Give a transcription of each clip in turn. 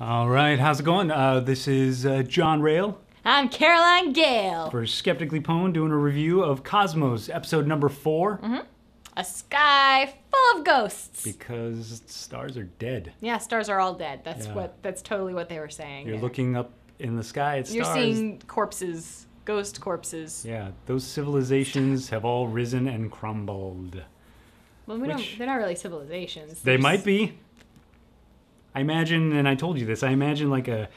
All right, how's it going? This is John Rael I'm Caroline Gayle. for Skeptically Pwned doing a review of Cosmos, episode number 4. A sky full of ghosts. Because stars are dead. Yeah, stars are all dead. That's Yeah. That's totally what they were saying. You're there. looking up in the sky at stars. You're seeing corpses, ghost corpses. Yeah, those civilizations have all risen and crumbled. Well, they're not really civilizations. They might be. I imagine, and I told you this, I imagine like a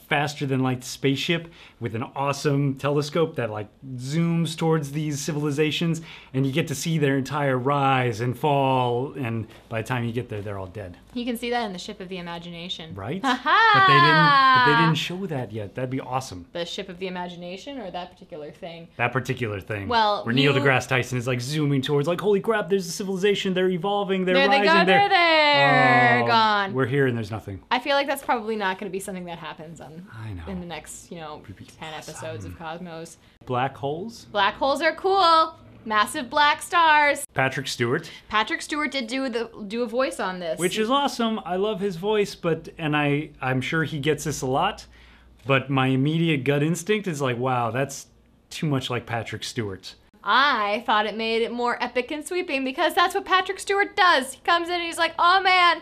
faster than light spaceship with an awesome telescope that like zooms towards these civilizations, and you get to see their entire rise and fall, and by the time you get there, they're all dead. You can see that in the Ship of the Imagination. Right? Ha-ha! But they didn't show that yet. That'd be awesome. The Ship of the Imagination, or that particular thing? That particular thing. Well, where Neil deGrasse Tyson is like zooming towards, like, holy crap, there's a civilization, they're evolving, they're rising. There they go, they're gone. We're here and there's nothing. I feel like that's probably not going to be something that happens I know. in the next, 10 episodes of Cosmos. Black holes? Black holes are cool. Massive black stars. Patrick Stewart. Patrick Stewart did do a voice on this. Which is awesome. I love his voice, and I'm sure he gets this a lot, but my immediate gut instinct is like, wow, that's too much like Patrick Stewart. I thought it made it more epic and sweeping because that's what Patrick Stewart does. He comes in and he's like, oh man,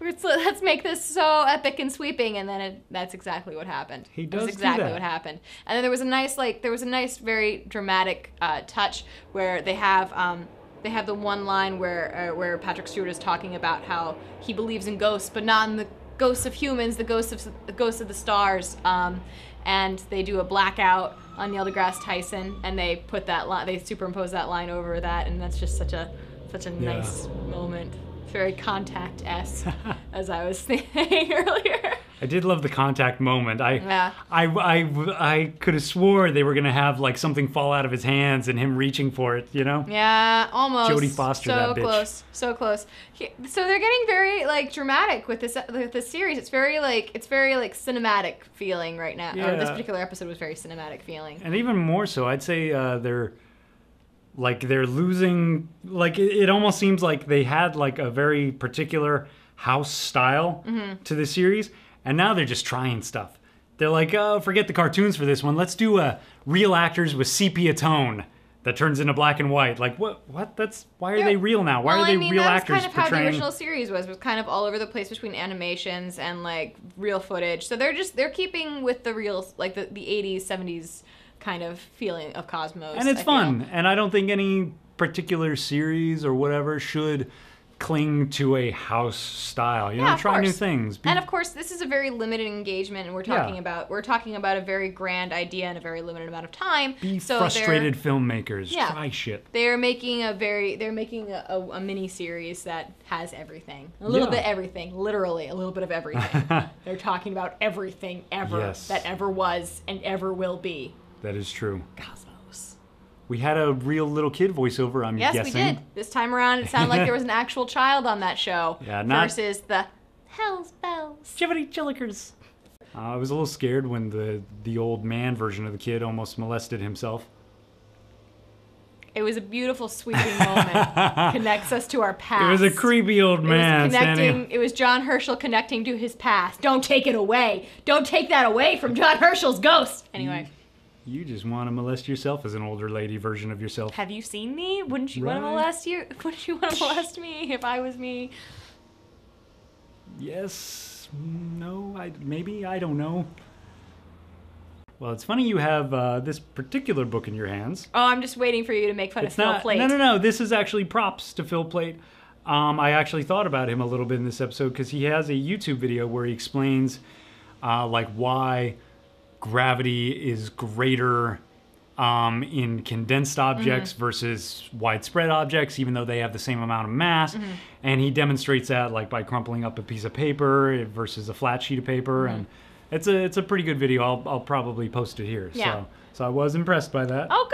let's make this so epic and sweeping, and then that's exactly what happened. He does That's exactly do that. what happened. And then there was a nice, very dramatic touch where they have the one line where Patrick Stewart is talking about how he believes in ghosts, but not in the ghosts of humans, the ghosts of the stars. And they do a blackout on Neil deGrasse Tyson, and they put that line, they superimpose that line over that, and that's just such a nice moment. Very Contact-esque, as I was saying earlier. I did love the Contact moment. Yeah. I could have swore they were gonna have like something fall out of his hands and him reaching for it, you know? Yeah, almost. Jodie Foster, that bitch. So close. So they're getting very like dramatic with this series. It's very like cinematic feeling right now. Yeah. Or this particular episode was very cinematic feeling. And even more so, I'd say they're losing, like it almost seems like they had like a very particular house style to the series, and now they're just trying stuff. They're like, oh, forget the cartoons for this one. Let's do real actors with sepia tone that turns into black and white. Like, what? Why are they real now? Why are they real actors That's kind of portraying? how the original series was kind of all over the place between animations and like real footage. So they're keeping with the real, like the 80s, 70s kind of feeling of Cosmos. And it's fun. And I don't think any particular series or whatever should cling to a house style. You know, try new things. And of course, this is a very limited engagement, and we're talking about a very grand idea in a very limited amount of time. Be frustrated filmmakers. Try shit. They're making a mini series that has everything. A little bit everything. Literally a little bit of everything. They're talking about everything ever that ever was and ever will be. That is true. Cosmos. We had a real little kid voiceover, I'm guessing. Yes, we did. This time around, it sounded like there was an actual child on that show. Yeah, versus the Hell's Bells. Jibbity Jillikers. I was a little scared when the old man version of the kid almost molested himself. It was a beautiful, sweeping moment. Connects us to our past. It was a creepy old man. It was John Herschel connecting to his past. Don't take it away. Don't take that away from John Herschel's ghost. Anyway. You just want to molest yourself as an older lady version of yourself. Have you seen me? Wouldn't you want to molest you? Wouldn't you want to molest me if I was me? Yes. No. Maybe. I don't know. Well, it's funny you have this particular book in your hands. Oh, I'm just waiting for you to make fun of Phil Plait. No. This is actually props to Phil Plait. I actually thought about him a little bit in this episode because he has a YouTube video where he explains like why gravity is greater in condensed objects versus widespread objects, even though they have the same amount of mass. And he demonstrates that like by crumpling up a piece of paper versus a flat sheet of paper. And it's a pretty good video. I'll probably post it here. Yeah. So I was impressed by that. Oh,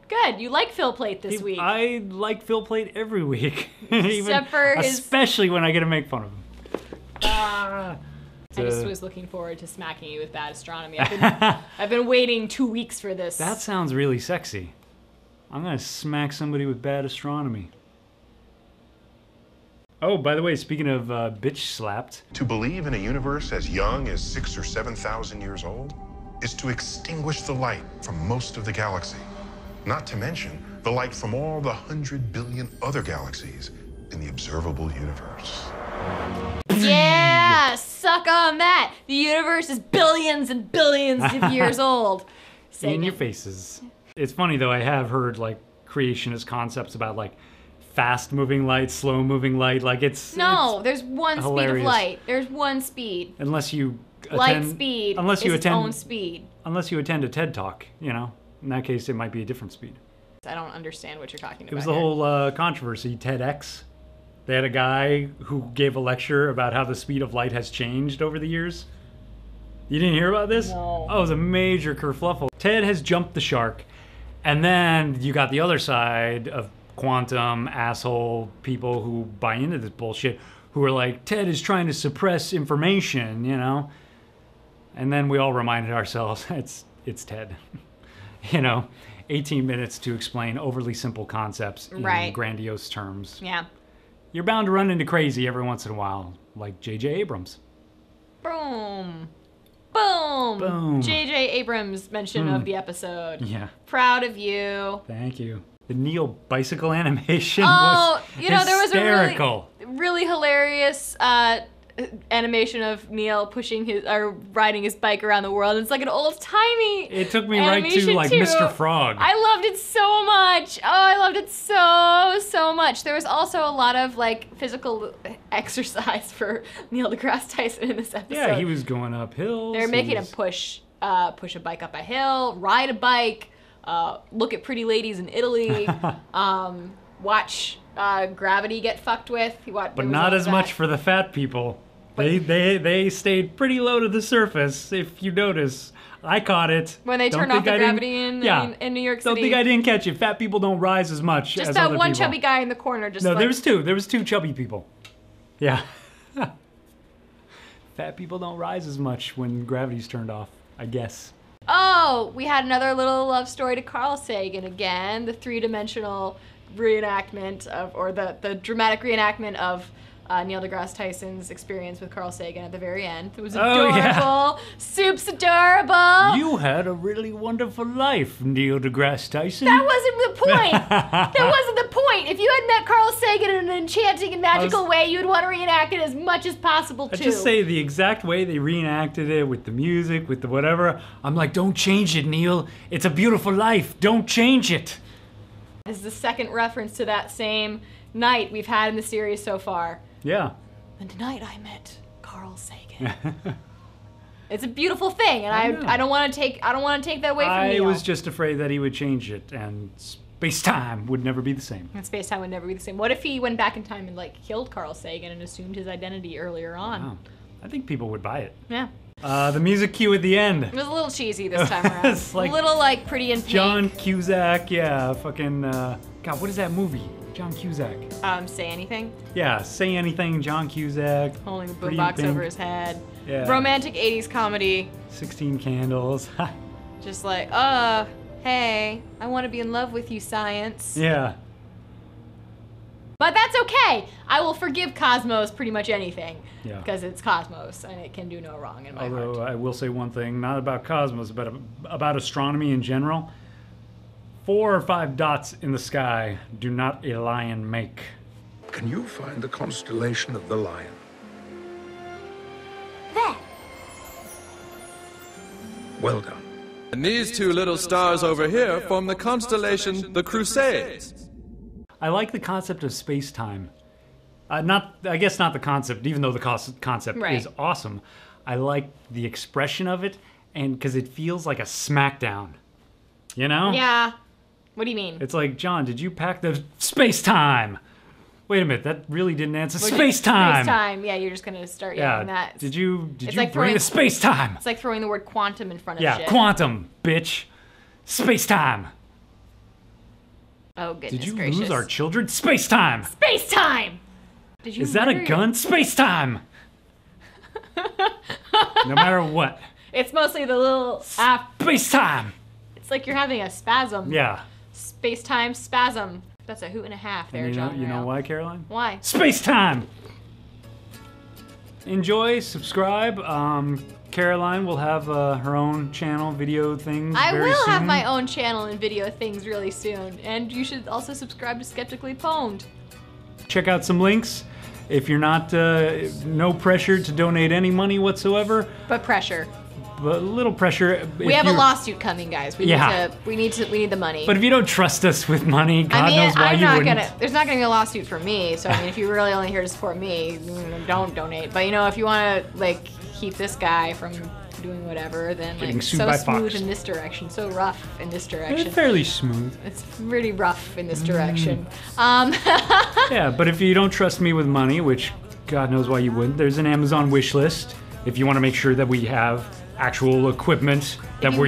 good. You like Phil Plait this week. I like Phil Plait every week. Except for especially when I get to make fun of him. I just was looking forward to smacking you with bad astronomy. I've been waiting 2 weeks for this. That sounds really sexy. I'm gonna smack somebody with bad astronomy. Oh, by the way, speaking of bitch slapped. To believe in a universe as young as 6,000 or 7,000 years old is to extinguish the light from most of the galaxy. Not to mention the light from all the 100 billion other galaxies in the observable universe. Yeah, suck on that. The universe is billions and billions of years old. Sagan. In your faces. It's funny though, I have heard like creationist concepts about like fast moving light, slow moving light. Like it's there's one hilarious. speed of light. There's one speed. Unless you light speed. Unless you is attend its own speed. Unless you attend a TED Talk, you know. In that case, it might be a different speed. I don't understand what you're talking about. It was the whole controversy, TEDx. They had a guy who gave a lecture about how the speed of light has changed over the years. You didn't hear about this? No. Oh, it was a major kerfluffle. TED has jumped the shark. And then you got the other side of quantum asshole people who buy into this bullshit, who are like, TED is trying to suppress information, you know? And then we all reminded ourselves, it's TED. You know, 18 minutes to explain overly simple concepts in grandiose terms. Yeah. You're bound to run into crazy every once in a while, like J.J. Abrams. Boom. Boom. Boom. J.J. Abrams mention of the episode. Yeah. Proud of you. Thank you. The Neil bicycle animation was hysterical. There was a really hilarious animation of Neil riding his bike around the world. It's like an old-timey It took me right to like too. Mr. Frog. I loved it so much. Oh, I loved it so much. There was also a lot of like physical exercise for Neil deGrasse Tyson in this episode. Yeah, he was going up hills. They're making him push a bike up a hill, ride a bike, look at pretty ladies in Italy, watch gravity get fucked with. But not as much for the fat people. They stayed pretty low to the surface, if you notice. I caught it. When they turned off the gravity in New York City. Don't think I didn't catch it. Fat people don't rise as much as other people. Just that one chubby guy in the corner. No, there was two. There was two chubby people. Yeah. Fat people don't rise as much when gravity's turned off, I guess. Oh, we had another little love story to Carl Sagan again. The three-dimensional reenactment or the dramatic reenactment of Neil deGrasse Tyson's experience with Carl Sagan at the very end. It was adorable. Yeah. Soup's adorable. You had a really wonderful life, Neil deGrasse Tyson. That wasn't the point. That wasn't the point. If you had met Carl Sagan in an enchanting and magical way, you'd want to reenact it as much as possible, too. I just say the exact way they reenacted it, with the music, with the whatever. I'm like, don't change it, Neil. It's a beautiful life. Don't change it. This is the second reference to that same night we've had in the series so far. Yeah. And tonight I met Carl Sagan. It's a beautiful thing, and I don't want to take that away from Neil. I was just afraid that he would change it, and space-time would never be the same. And space-time would never be the same. What if he went back in time and like killed Carl Sagan and assumed his identity earlier on? Wow. I think people would buy it. Yeah. The music cue at the end. It was a little cheesy this time around. It's like a little like Pretty in Pink. John Cusack, yeah, fucking God, what is that movie? John Cusack. Say Anything? Yeah, Say Anything, John Cusack. Holding the boombox over his head. Yeah. Romantic 80s comedy. 16 Candles. Just like, hey, I want to be in love with you, science. Yeah. But that's okay. I will forgive Cosmos pretty much anything. Yeah. Because it's Cosmos, and it can do no wrong in my heart. Although I will say one thing, not about Cosmos, but about astronomy in general. 4 or 5 dots in the sky do not a lion make. Can you find the constellation of the Lion? There. Well done. And these two little stars over here form the constellation the Crusades. I like the concept of space-time. I guess not the concept, even though the concept is awesome. I like the expression of it, and because it feels like a smackdown. You know? Yeah. What do you mean? It's like, John, did you pack the space-time? Wait a minute, that really didn't answer space-time. Space-time, yeah, you're just going to start yelling that. Did you bring the space-time? It's like throwing the word quantum in front of shit. Yeah, quantum, bitch. Space-time. Oh, goodness gracious. Did you gracious. lose our children? Space-time. Space-time! Did you Is that a gun? Space-time! No matter what. It's mostly the little... Space-time! It's like you're having a spasm. Yeah. Space-time spasm. That's a hoot and a half there, And John. you know Rael. why, Caroline? Why? Space time! Enjoy, subscribe. Caroline will have her own channel, video things. I very will have soon. my own channel and video things really soon. And you should also subscribe to Skeptically Pwned. Check out some links. If you're not, no pressure to donate any money whatsoever, But pressure. but a little pressure. We have a lawsuit coming, guys. We need the money. But if you don't trust us with money, God knows why you wouldn't. There's not gonna be a lawsuit for me. So I mean, if you're really only here to support me, don't donate. But you know, if you want to like keep this guy from doing whatever, then Getting like sued so by smooth Fox. in this direction, so rough in this It's direction. fairly smooth. It's really rough in this direction. Yeah, but if you don't trust me with money, which God knows why you wouldn't, there's an Amazon wish list. If you want to make sure that we have actual equipment that we're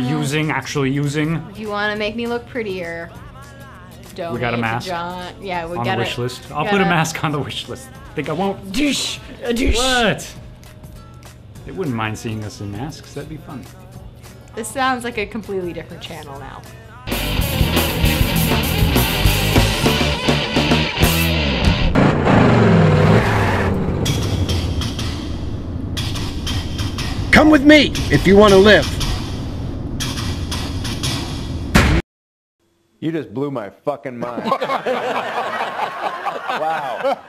actually using. If you want to make me look prettier, donate We got a to mask John. Yeah, we on got the wish list. I'll put a mask on the wish list. Think I won't? Douche. A douche. What? They wouldn't mind seeing us in masks. That'd be fun. This sounds like a completely different channel now. Come with me if you want to live. You just blew my fucking mind. Wow.